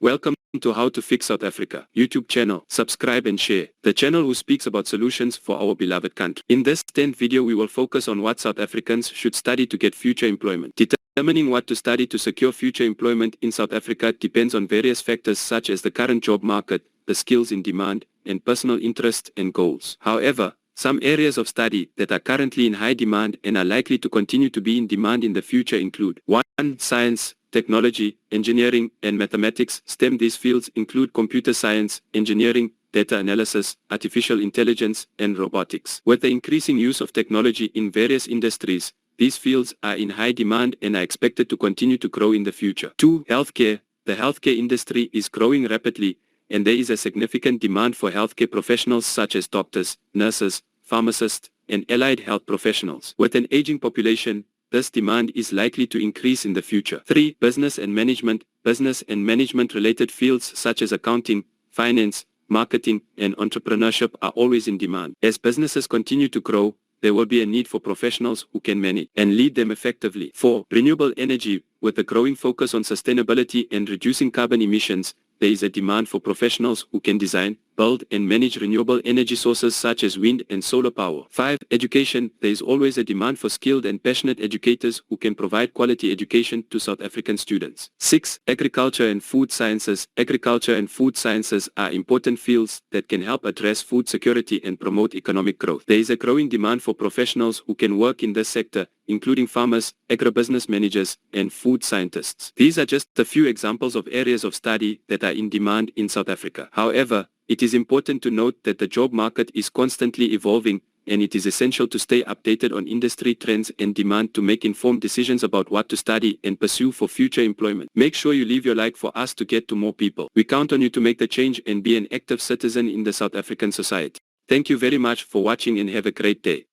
Welcome to How to Fix South Africa YouTube channel. Subscribe and share. The channel who speaks about solutions for our beloved country. In this 10th video we will focus on what South Africans should study to get future employment. Determining what to study to secure future employment in South Africa depends on various factors such as the current job market, the skills in demand, and personal interests and goals. However, some areas of study that are currently in high demand and are likely to continue to be in demand in the future include 1. Science, technology, engineering, and mathematics. STEM. These fields include computer science, engineering, data analysis, artificial intelligence, and robotics. With the increasing use of technology in various industries, these fields are in high demand and are expected to continue to grow in the future. 2. Healthcare. The healthcare industry is growing rapidly, and there is a significant demand for healthcare professionals such as doctors, nurses, pharmacists, and allied health professionals. With an aging population, this demand is likely to increase in the future. 3. Business and management. Business and management-related fields such as accounting, finance, marketing, and entrepreneurship are always in demand. As businesses continue to grow, there will be a need for professionals who can manage and lead them effectively. 4. Renewable energy. With a growing focus on sustainability and reducing carbon emissions, there is a demand for professionals who can design, build, and manage renewable energy sources such as wind and solar power. 5. Education. There is always a demand for skilled and passionate educators who can provide quality education to South African students. 6. Agriculture and food sciences. Agriculture and food sciences are important fields that can help address food security and promote economic growth. There is a growing demand for professionals who can work in this sector, including farmers, agribusiness managers, and food scientists. These are just a few examples of areas of study that are in demand in South Africa. However, it is important to note that the job market is constantly evolving, and it is essential to stay updated on industry trends and demand to make informed decisions about what to study and pursue for future employment. Make sure you leave your like for us to get to more people. We count on you to make the change and be an active citizen in the South African society. Thank you very much for watching and have a great day.